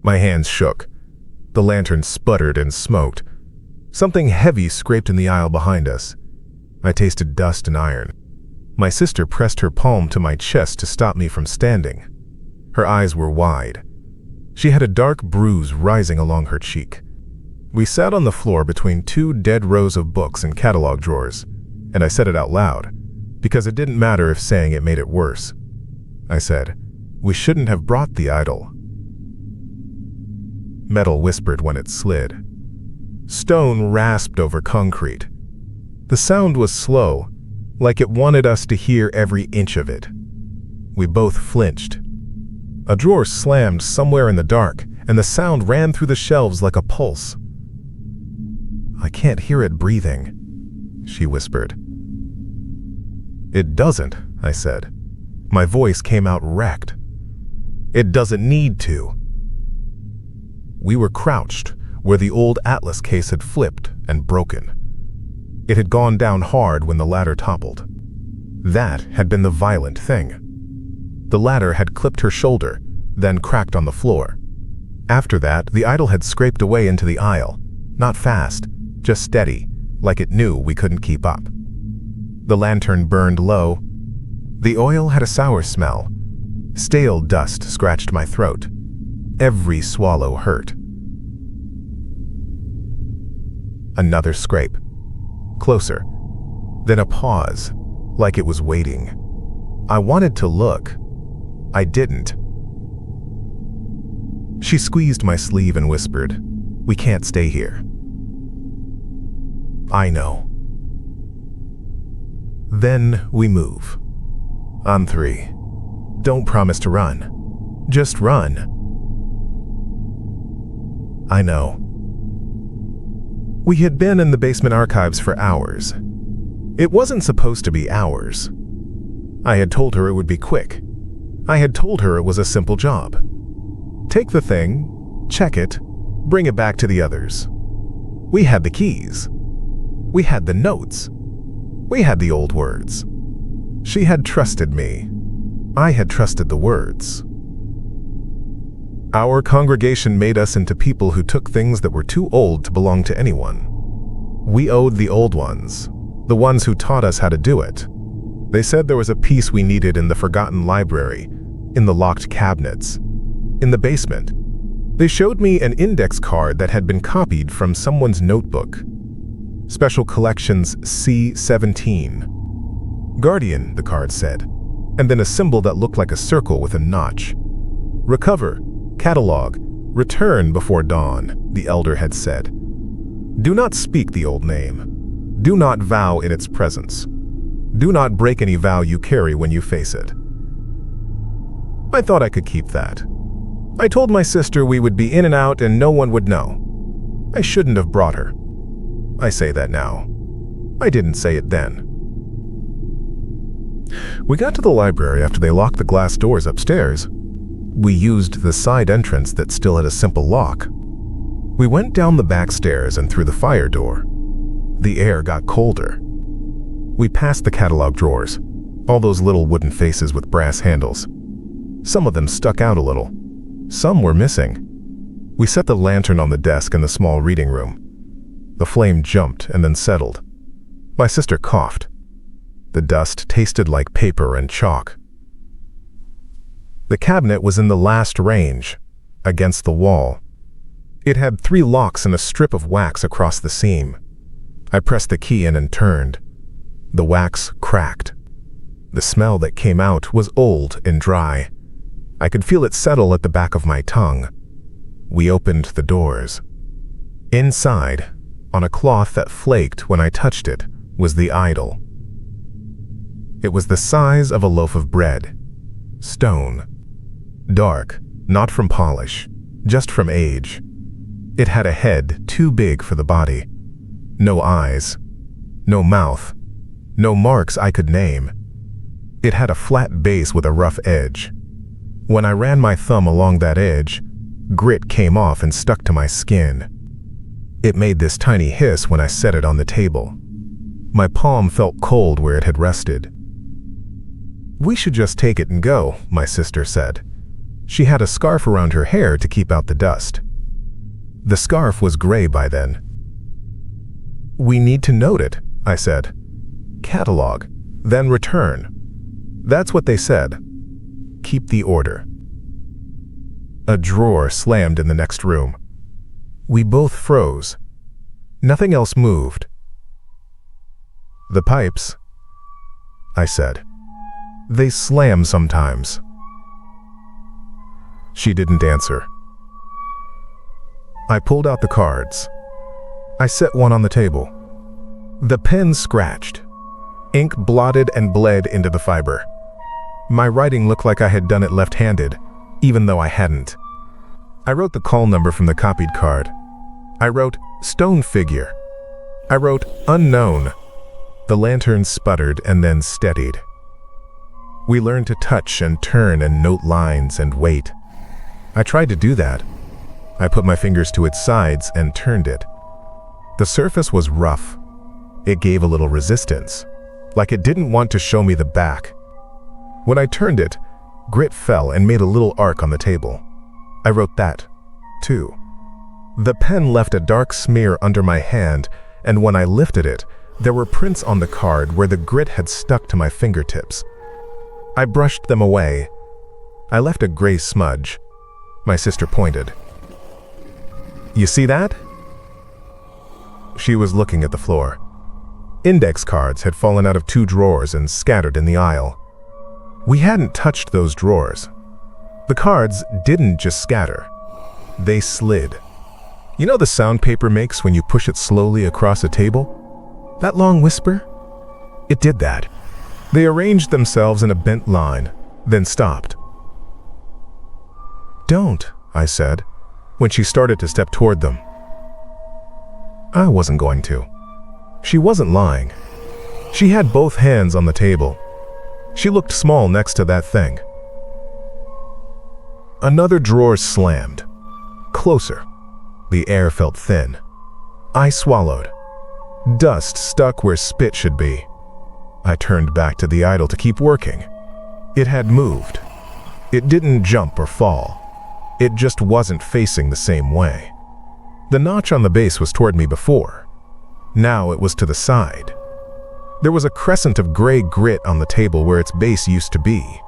My hands shook. The lantern sputtered and smoked. Something heavy scraped in the aisle behind us. I tasted dust and iron. My sister pressed her palm to my chest to stop me from standing. Her eyes were wide. She had a dark bruise rising along her cheek. We sat on the floor between two dead rows of books and catalog drawers, and I said it out loud, because it didn't matter if saying it made it worse. I said, "We shouldn't have brought the idol." Metal whispered when it slid. Stone rasped over concrete. The sound was slow, like it wanted us to hear every inch of it. We both flinched. A drawer slammed somewhere in the dark, and the sound ran through the shelves like a pulse. "I can't hear it breathing," she whispered. "It doesn't," I said. My voice came out wrecked. "It doesn't need to." We were crouched where the old atlas case had flipped and broken. It had gone down hard when the ladder toppled. That had been the violent thing. The ladder had clipped her shoulder, then cracked on the floor. After that, the idol had scraped away into the aisle, not fast, just steady, like it knew we couldn't keep up. The lantern burned low. The oil had a sour smell. Stale dust scratched my throat. Every swallow hurt. Another scrape. Closer. Then a pause, like it was waiting. I wanted to look. I didn't. She squeezed my sleeve and whispered, "We can't stay here." I know. Then we move. On 3. Don't promise to run. Just run. I know. We had been in the basement archives for hours. It wasn't supposed to be hours. I had told her it would be quick. I had told her it was a simple job. Take the thing, check it, bring it back to the others. We had the keys. We had the notes. We had the old words. She had trusted me. I had trusted the words. Our congregation made us into people who took things that were too old to belong to anyone. We owed the old ones, the ones who taught us how to do it. They said there was a piece we needed in the forgotten library, in the locked cabinets, in the basement. They showed me an index card that had been copied from someone's notebook. Special Collections C17. Guardian, the card said, and then a symbol that looked like a circle with a notch. Recover, catalog, return before dawn, the elder had said. Do not speak the old name. Do not vow in its presence. Do not break any vow you carry when you face it. I thought I could keep that. I told my sister we would be in and out and no one would know. I shouldn't have brought her. I say that now. I didn't say it then. We got to the library after they locked the glass doors upstairs. We used the side entrance that still had a simple lock. We went down the back stairs and through the fire door. The air got colder. We passed the catalog drawers, all those little wooden faces with brass handles. Some of them stuck out a little. Some were missing. We set the lantern on the desk in the small reading room. The flame jumped and then settled. My sister coughed. The dust tasted like paper and chalk. The cabinet was in the last range, against the wall. It had 3 locks and a strip of wax across the seam. I pressed the key in and turned. The wax cracked. The smell that came out was old and dry. I could feel it settle at the back of my tongue. We opened the doors. Inside, on a cloth that flaked when I touched it, was the idol. It was the size of a loaf of bread. Stone. Dark, not from polish, just from age. It had a head too big for the body. No eyes. No mouth. No marks I could name. It had a flat base with a rough edge. When I ran my thumb along that edge, grit came off and stuck to my skin. It made this tiny hiss when I set it on the table. My palm felt cold where it had rested. We should just take it and go, my sister said. She had a scarf around her hair to keep out the dust. The scarf was gray by then. "We need to note it," I said. "Catalog, then return." That's what they said. Keep the order. A drawer slammed in the next room. We both froze. Nothing else moved. "The pipes," I said. "They slam sometimes." She didn't answer. I pulled out the cards. I set one on the table. The pen scratched. Ink blotted and bled into the fiber. My writing looked like I had done it left-handed, even though I hadn't. I wrote the call number from the copied card. I wrote stone figure. I wrote unknown. The lantern sputtered and then steadied. We learned to touch and turn and note lines and wait. I tried to do that. I put my fingers to its sides and turned it. The surface was rough. It gave a little resistance, like it didn't want to show me the back. When I turned it, grit fell and made a little arc on the table. I wrote that, too. The pen left a dark smear under my hand, and when I lifted it, there were prints on the card where the grit had stuck to my fingertips. I brushed them away. I left a gray smudge. My sister pointed. "You see that?" She was looking at the floor. Index cards had fallen out of 2 drawers and scattered in the aisle. We hadn't touched those drawers. The cards didn't just scatter. They slid. You know the sound paper makes when you push it slowly across a table? That long whisper? It did that. They arranged themselves in a bent line, then stopped. "Don't," I said, when she started to step toward them. I wasn't going to. She wasn't lying. She had both hands on the table. She looked small next to that thing. Another drawer slammed. Closer. The air felt thin. I swallowed. Dust stuck where spit should be. I turned back to the idol to keep working. It had moved. It didn't jump or fall. It just wasn't facing the same way. The notch on the base was toward me before. Now it was to the side. There was a crescent of gray grit on the table where its base used to be.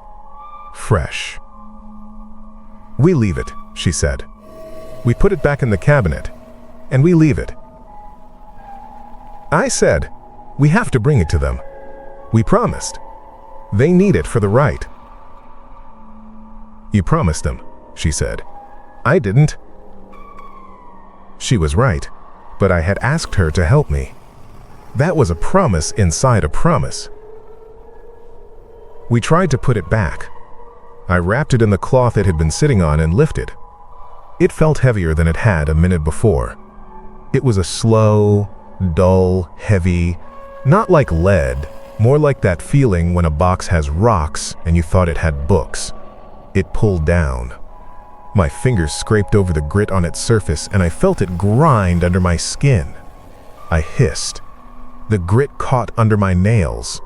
Fresh. "We leave it," she said. "We put it back in the cabinet, and we leave it." I said, "We have to bring it to them. We promised. They need it for the rite." "You promised them," she said. "I didn't." She was right, but I had asked her to help me. That was a promise inside a promise. We tried to put it back. I wrapped it in the cloth it had been sitting on and lifted. It felt heavier than it had a minute before. It was a slow, dull, heavy, not like lead, more like that feeling when a box has rocks and you thought it had books. It pulled down. My fingers scraped over the grit on its surface and I felt it grind under my skin. I hissed. The grit caught under my nails.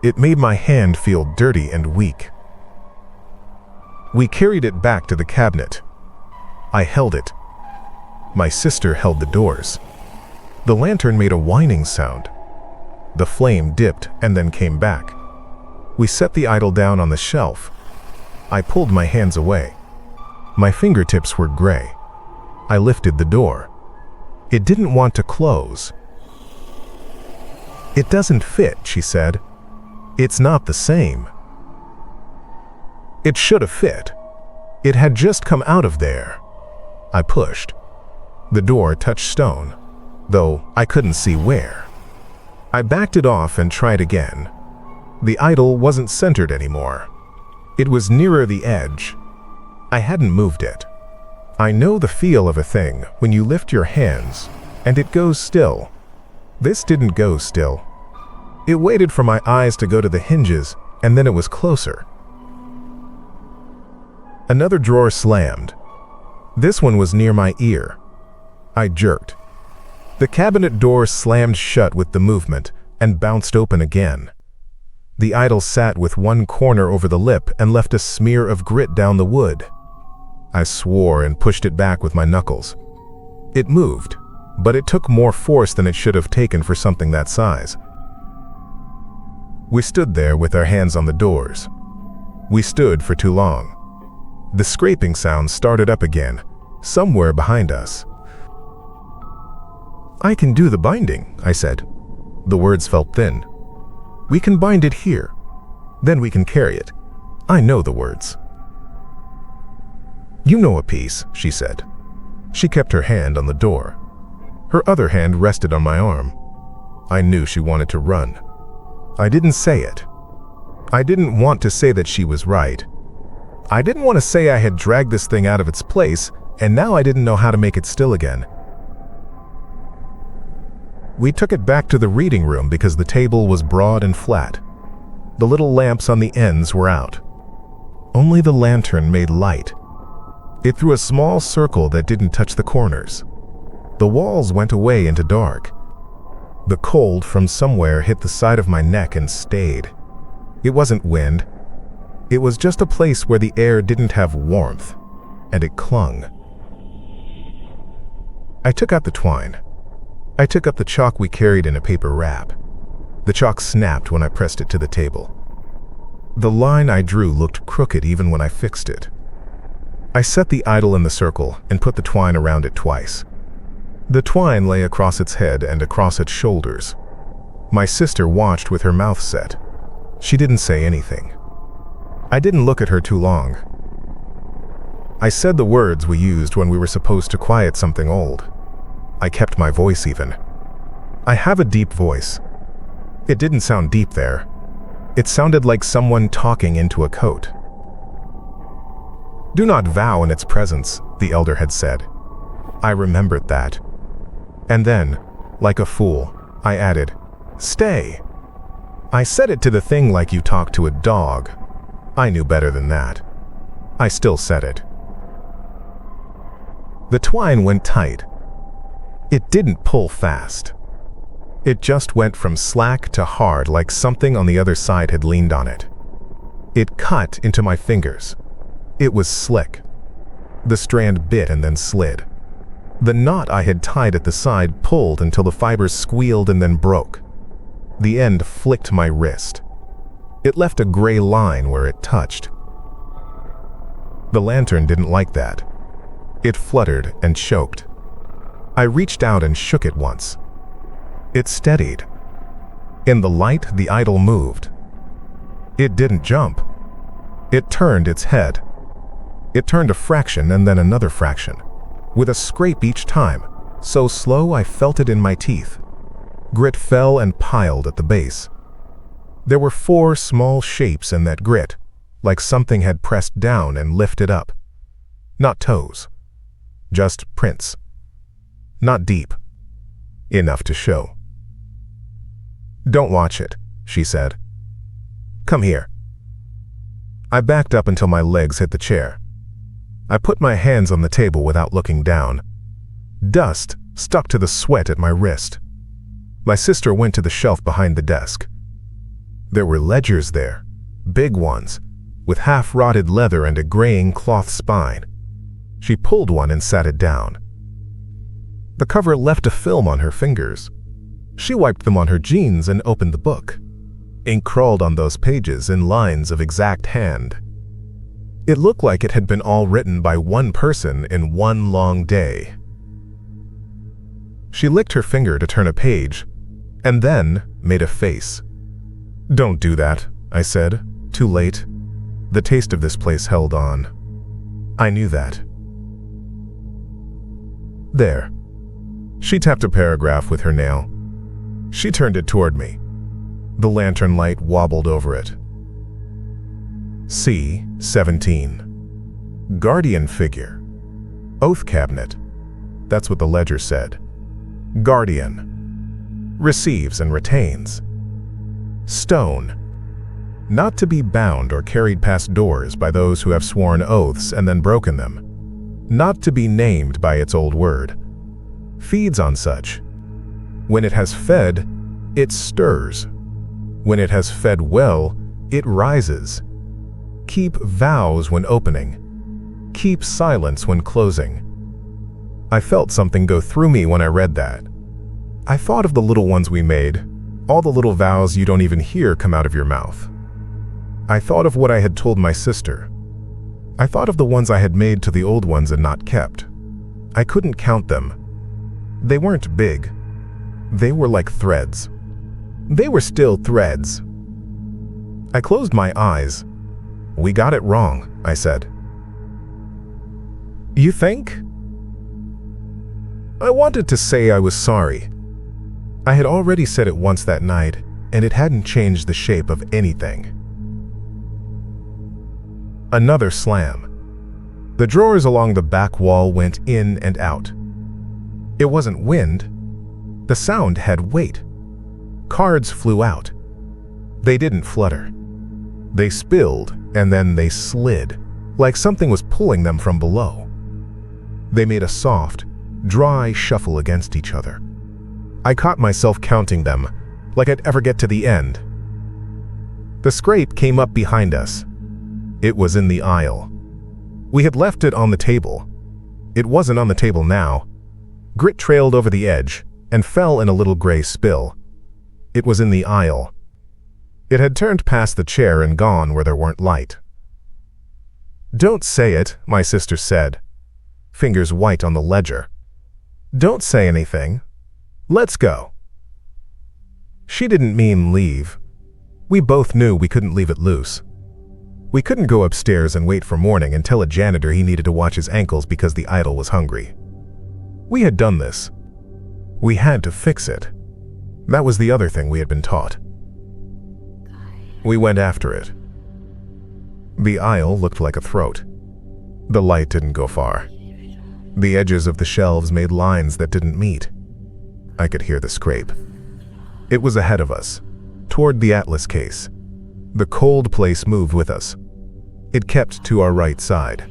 It made my hand feel dirty and weak. We carried it back to the cabinet. I held it. My sister held the doors. The lantern made a whining sound. The flame dipped and then came back. We set the idol down on the shelf. I pulled my hands away. My fingertips were gray. I lifted the door. It didn't want to close. "It doesn't fit," she said. "It's not the same." It should have fit. It had just come out of there. I pushed. The door touched stone, though I couldn't see where. I backed it off and tried again. The idol wasn't centered anymore. It was nearer the edge. I hadn't moved it. I know the feel of a thing when you lift your hands and it goes still. This didn't go still. It waited for my eyes to go to the hinges and then it was closer. Another drawer slammed. This one was near my ear. I jerked. The cabinet door slammed shut with the movement and bounced open again. The idol sat with one corner over the lip and left a smear of grit down the wood. I swore and pushed it back with my knuckles. It moved, but it took more force than it should have taken for something that size. We stood there with our hands on the doors. We stood for too long. The scraping sound started up again, somewhere behind us. "I can do the binding," I said. The words felt thin. "We can bind it here. Then we can carry it. I know the words." "You know a piece," she said. She kept her hand on the door. Her other hand rested on my arm. I knew she wanted to run. I didn't say it. I didn't want to say that she was right. I didn't want to say I had dragged this thing out of its place, and now I didn't know how to make it still again. We took it back to the reading room because the table was broad and flat. The little lamps on the ends were out. Only the lantern made light. It threw a small circle that didn't touch the corners. The walls went away into dark. The cold from somewhere hit the side of my neck and stayed. It wasn't wind. It was just a place where the air didn't have warmth, and it clung. I took out the twine. I took up the chalk we carried in a paper wrap. The chalk snapped when I pressed it to the table. The line I drew looked crooked even when I fixed it. I set the idol in the circle and put the twine around it twice. The twine lay across its head and across its shoulders. My sister watched with her mouth set. She didn't say anything. I didn't look at her too long. I said the words we used when we were supposed to quiet something old. I kept my voice even. I have a deep voice. It didn't sound deep there. It sounded like someone talking into a coat. "Do not vow in its presence," the elder had said. I remembered that. And then, like a fool, I added, "Stay." I said it to the thing like you talk to a dog. I knew better than that. I still said it. The twine went tight. It didn't pull fast. It just went from slack to hard like something on the other side had leaned on it. It cut into my fingers. It was slick. The strand bit and then slid. The knot I had tied at the side pulled until the fibers squealed and then broke. The end flicked my wrist. It left a gray line where it touched. The lantern didn't like that. It fluttered and choked. I reached out and shook it once. It steadied. In the light, the idol moved. It didn't jump. It turned its head. It turned a fraction and then another fraction, with a scrape each time, so slow I felt it in my teeth. Grit fell and piled at the base. There were 4 small shapes in that grit, like something had pressed down and lifted up. Not toes, just prints. Not deep. Enough to show. "Don't watch it," she said. "Come here." I backed up until my legs hit the chair. I put my hands on the table without looking down. Dust stuck to the sweat at my wrist. My sister went to the shelf behind the desk. There were ledgers there, big ones, with half-rotted leather and a graying cloth spine. She pulled one and sat it down. The cover left a film on her fingers. She wiped them on her jeans and opened the book. Ink crawled on those pages in lines of exact hand. It looked like it had been all written by one person in one long day. She licked her finger to turn a page, and then made a face. "Don't do that," I said, too late. The taste of this place held on. I knew that. There. She tapped a paragraph with her nail. She turned it toward me. The lantern light wobbled over it. C-17. Guardian figure. Oath cabinet. That's what the ledger said. Guardian. Receives and retains. Stone. Not to be bound or carried past doors by those who have sworn oaths and then broken them. Not to be named by its old word. Feeds on such. When it has fed, it stirs. When it has fed well, it rises. Keep vows when opening. Keep silence when closing. I felt something go through me when I read that. I thought of the little ones we made, all the little vows you don't even hear come out of your mouth. I thought of what I had told my sister. I thought of the ones I had made to the old ones and not kept. I couldn't count them. They weren't big. They were like threads. They were still threads. I closed my eyes. "We got it wrong," I said. "You think?" I wanted to say I was sorry. I had already said it once that night, and it hadn't changed the shape of anything. Another slam. The drawers along the back wall went in and out. It wasn't wind. The sound had weight. Cards flew out. They didn't flutter. They spilled, and then they slid, like something was pulling them from below. They made a soft, dry shuffle against each other. I caught myself counting them, like I'd ever get to the end. The scrape came up behind us. It was in the aisle. We had left it on the table. It wasn't on the table now. Grit trailed over the edge and fell in a little gray spill. It was in the aisle. It had turned past the chair and gone where there weren't light. "Don't say it," my sister said, fingers white on the ledger. "Don't say anything. Let's go." She didn't mean leave. We both knew we couldn't leave it loose. We couldn't go upstairs and wait for morning and tell a janitor he needed to watch his ankles because the idol was hungry. We had done this. We had to fix it. That was the other thing we had been taught. We went after it. The aisle looked like a throat. The light didn't go far. The edges of the shelves made lines that didn't meet. I could hear the scrape. It was ahead of us, toward the atlas case. The cold place moved with us. It kept to our right side.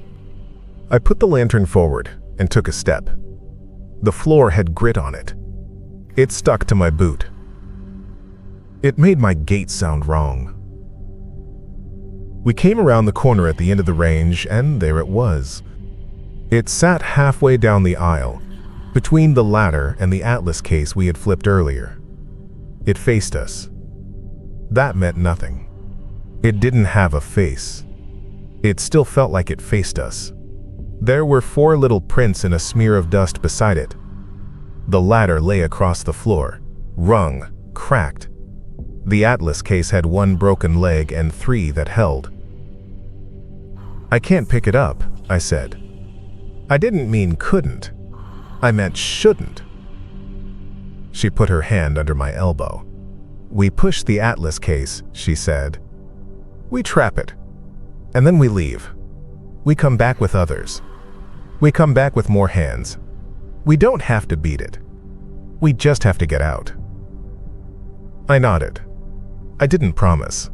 I put the lantern forward and took a step. The floor had grit on it. It stuck to my boot. It made my gait sound wrong. We came around the corner at the end of the range, and there it was. It sat halfway down the aisle, between the ladder and the atlas case we had flipped earlier. It faced us. That meant nothing. It didn't have a face. It still felt like it faced us. There were 4 little prints in a smear of dust beside it. The ladder lay across the floor, wrung, cracked. The atlas case had 1 broken leg and 3 that held. "I can't pick it up," I said. I didn't mean couldn't. I meant shouldn't. She put her hand under my elbow. "We push the atlas case," she said. "We trap it. And then we leave. We come back with others. We come back with more hands. We don't have to beat it. We just have to get out." I nodded. I didn't promise.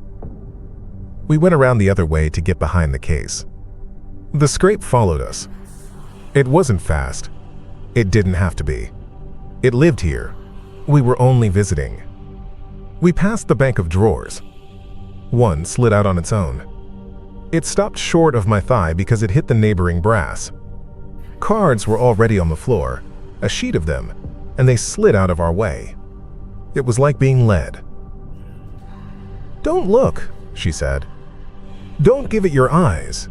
We went around the other way to get behind the case. The scrape followed us. It wasn't fast. It didn't have to be. It lived here. We were only visiting. We passed the bank of drawers. One slid out on its own. It stopped short of my thigh because it hit the neighboring brass. Cards were already on the floor, a sheet of them, and they slid out of our way. It was like being led. "Don't look," she said. "Don't give it your eyes."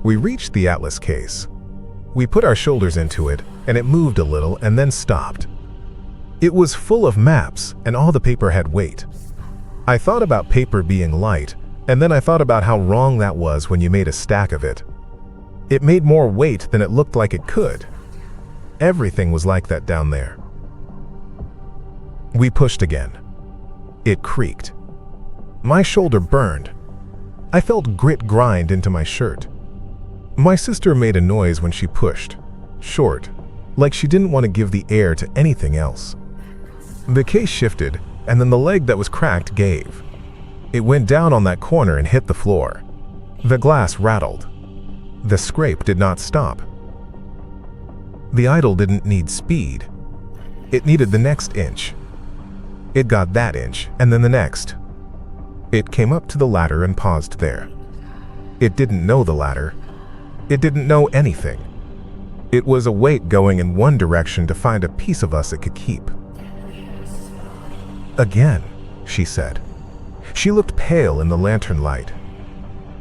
We reached the atlas case. We put our shoulders into it, and it moved a little and then stopped. It was full of maps, and all the paper had weight. I thought about paper being light, and then I thought about how wrong that was when you made a stack of it. It made more weight than it looked like it could. Everything was like that down there. We pushed again. It creaked. My shoulder burned. I felt grit grind into my shirt. My sister made a noise when she pushed, short, like she didn't want to give the air to anything else. The case shifted, and then the leg that was cracked gave. It went down on that corner and hit the floor. The glass rattled. The scrape did not stop. The idol didn't need speed. It needed the next inch. It got that inch, and then the next. It came up to the ladder and paused there. It didn't know the ladder. It didn't know anything. It was a weight going in one direction to find a piece of us it could keep. Again, she said. She looked pale in the lantern light.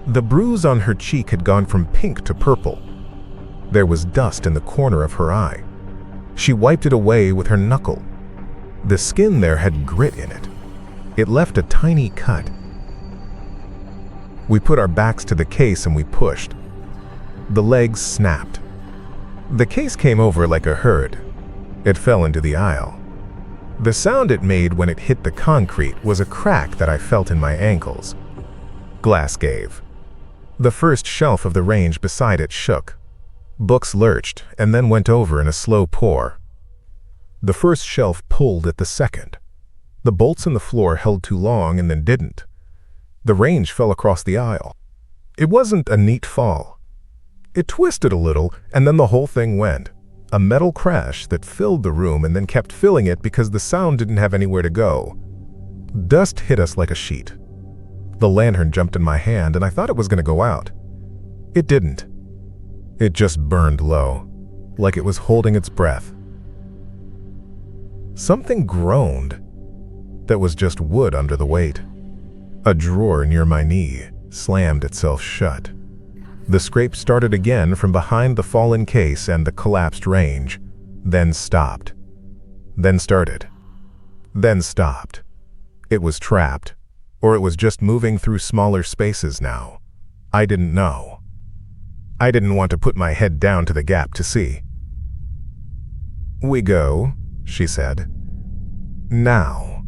The bruise on her cheek had gone from pink to purple. There was dust in the corner of her eye. She wiped it away with her knuckle. The skin there had grit in it. It left a tiny cut. We put our backs to the case and we pushed. The legs snapped. The case came over like a herd. It fell into the aisle. The sound it made when it hit the concrete was a crack that I felt in my ankles. Glass gave. The first shelf of the range beside it shook. Books lurched and then went over in a slow pour. The first shelf pulled at the second. The bolts in the floor held too long and then didn't. The range fell across the aisle. It wasn't a neat fall. It twisted a little and then the whole thing went. A metal crash that filled the room and then kept filling it because the sound didn't have anywhere to go. Dust hit us like a sheet. The lantern jumped in my hand and I thought it was going to go out. It didn't. It just burned low, like it was holding its breath. Something groaned. That was just wood under the weight. A drawer near my knee slammed itself shut. The scrape started again from behind the fallen case and the collapsed range, then stopped. Then started. Then stopped. It was trapped, or it was just moving through smaller spaces now. I didn't know. I didn't want to put my head down to the gap to see. "We go," she said. "Now."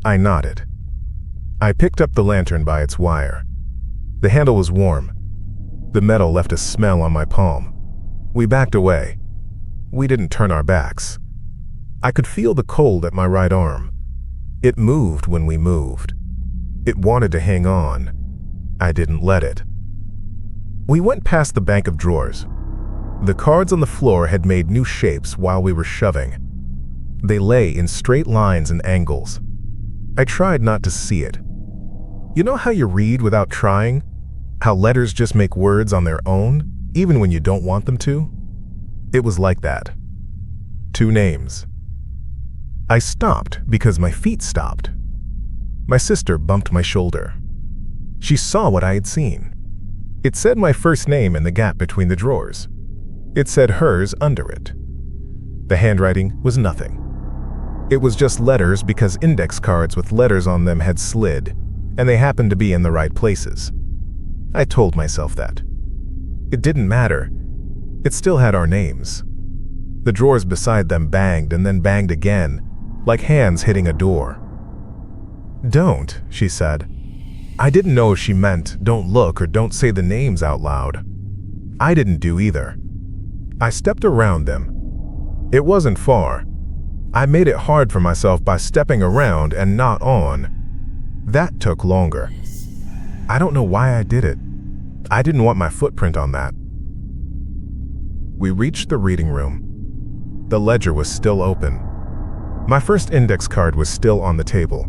I nodded. I picked up the lantern by its wire. The handle was warm. The metal left a smell on my palm. We backed away. We didn't turn our backs. I could feel the cold at my right arm. It moved when we moved. It wanted to hang on. I didn't let it. We went past the bank of drawers. The cards on the floor had made new shapes while we were shoving. They lay in straight lines and angles. I tried not to see it. You know how you read without trying? How letters just make words on their own, even when you don't want them to? It was like that. 2 names. I stopped because my feet stopped. My sister bumped my shoulder. She saw what I had seen. It said my first name in the gap between the drawers. It said hers under it. The handwriting was nothing. It was just letters because index cards with letters on them had slid, and they happened to be in the right places. I told myself that. It didn't matter. It still had our names. The drawers beside them banged and then banged again, like hands hitting a door. "Don't," she said. I didn't know if she meant don't look or don't say the names out loud. I didn't do either. I stepped around them. It wasn't far. I made it hard for myself by stepping around and not on. That took longer. I don't know why I did it. I didn't want my footprint on that. We reached the reading room. The ledger was still open. My first index card was still on the table.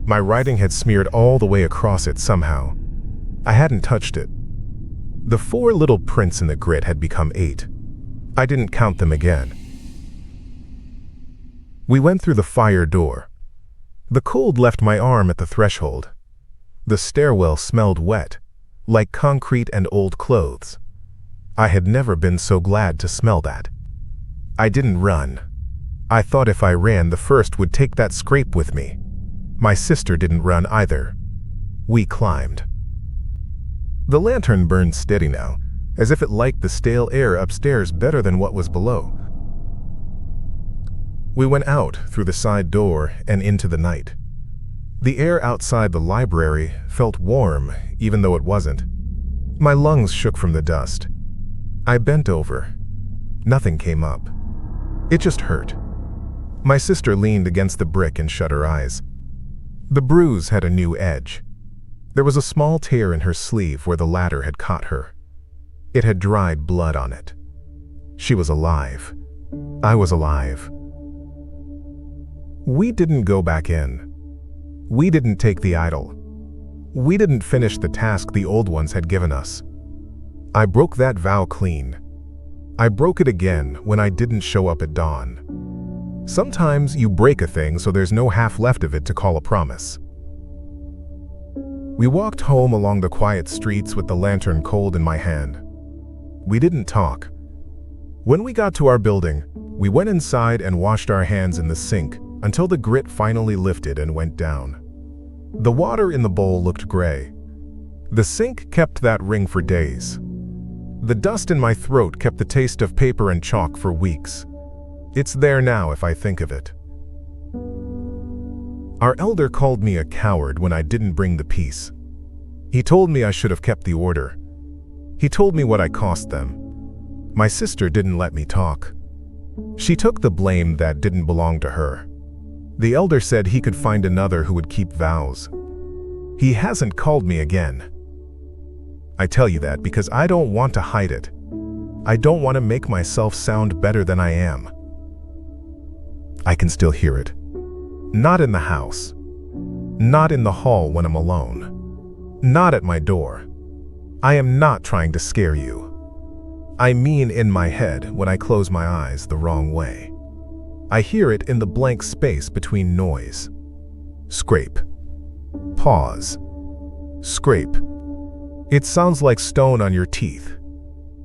My writing had smeared all the way across it somehow. I hadn't touched it. The 4 little prints in the grit had become 8. I didn't count them again. We went through the fire door. The cold left my arm at the threshold. The stairwell smelled wet, like concrete and old clothes. I had never been so glad to smell that. I didn't run. I thought if I ran, the first would take that scrape with me. My sister didn't run either. We climbed. The lantern burned steady now, as if it liked the stale air upstairs better than what was below. We went out through the side door and into the night. The air outside the library felt warm, even though it wasn't. My lungs shook from the dust. I bent over. Nothing came up. It just hurt. My sister leaned against the brick and shut her eyes. The bruise had a new edge. There was a small tear in her sleeve where the ladder had caught her. It had dried blood on it. She was alive. I was alive. We didn't go back in. We didn't take the idol. We didn't finish the task the old ones had given us. I broke that vow clean. I broke it again when I didn't show up at dawn. Sometimes you break a thing so there's no half left of it to call a promise. We walked home along the quiet streets with the lantern cold in my hand. We didn't talk. When we got to our building, we went inside and washed our hands in the sink until the grit finally lifted and went down. The water in the bowl looked gray. The sink kept that ring for days. The dust in my throat kept the taste of paper and chalk for weeks. It's there now if I think of it. Our elder called me a coward when I didn't bring the peace. He told me I should have kept the order. He told me what I cost them. My sister didn't let me talk. She took the blame that didn't belong to her. The elder said he could find another who would keep vows. He hasn't called me again. I tell you that because I don't want to hide it. I don't want to make myself sound better than I am. I can still hear it. Not in the house. Not in the hall when I'm alone. Not at my door. I am not trying to scare you. I mean in my head when I close my eyes the wrong way. I hear it in the blank space between noise. Scrape. Pause. Scrape. It sounds like stone on your teeth.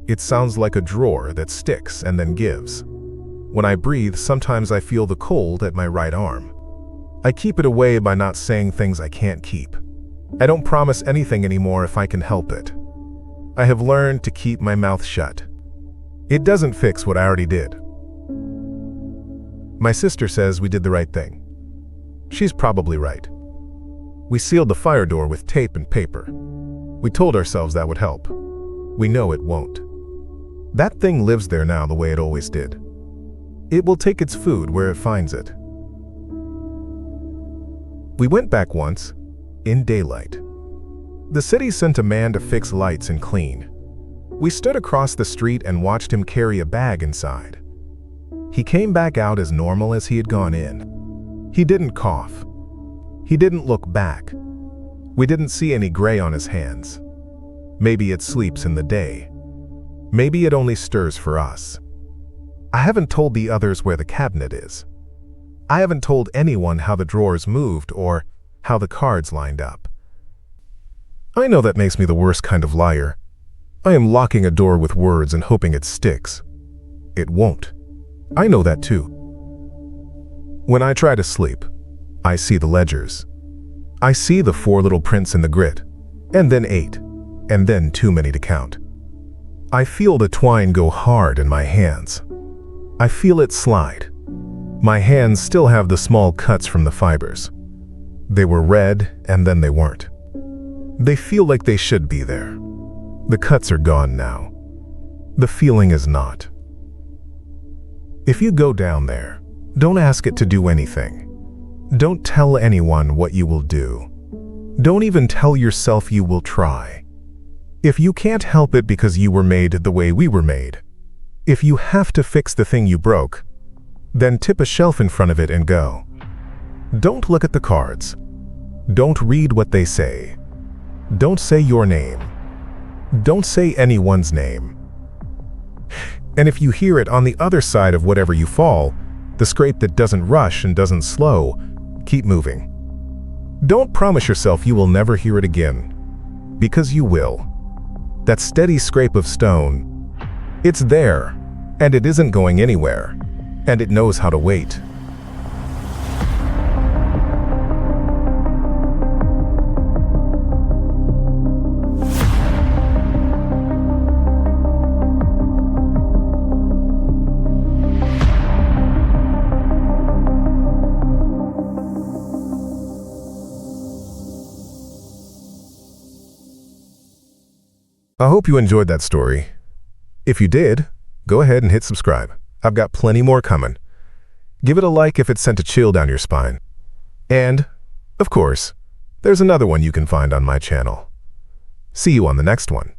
It sounds like a drawer that sticks and then gives. When I breathe, sometimes I feel the cold at my right arm. I keep it away by not saying things I can't keep. I don't promise anything anymore if I can help it. I have learned to keep my mouth shut. It doesn't fix what I already did. My sister says we did the right thing. She's probably right. We sealed the fire door with tape and paper. We told ourselves that would help. We know it won't. That thing lives there now the way it always did. It will take its food where it finds it. We went back once, in daylight. The city sent a man to fix lights and clean. We stood across the street and watched him carry a bag inside. He came back out as normal as he had gone in. He didn't cough. He didn't look back. We didn't see any gray on his hands. Maybe it sleeps in the day. Maybe it only stirs for us. I haven't told the others where the cabinet is. I haven't told anyone how the drawers moved or how the cards lined up. I know that makes me the worst kind of liar. I am locking a door with words and hoping it sticks. It won't. I know that too. When I try to sleep, I see the ledgers. I see the 4 little prints in the grit, and then 8, and then too many to count. I feel the twine go hard in my hands. I feel it slide. My hands still have the small cuts from the fibers. They were red, and then they weren't. They feel like they should be there. The cuts are gone now. The feeling is not. If you go down there, don't ask it to do anything. Don't tell anyone what you will do. Don't even tell yourself you will try. If you can't help it because you were made the way we were made, if you have to fix the thing you broke, then tip a shelf in front of it and go. Don't look at the cards. Don't read what they say. Don't say your name. Don't say anyone's name. And if you hear it on the other side of whatever you fall, the scrape that doesn't rush and doesn't slow, keep moving. Don't promise yourself you will never hear it again, because you will. That steady scrape of stone, it's there, and it isn't going anywhere, and it knows how to wait. I hope you enjoyed that story. If you did, go ahead and hit subscribe. I've got plenty more coming. Give it a like if it sent a chill down your spine. And, of course, there's another one you can find on my channel. See you on the next one.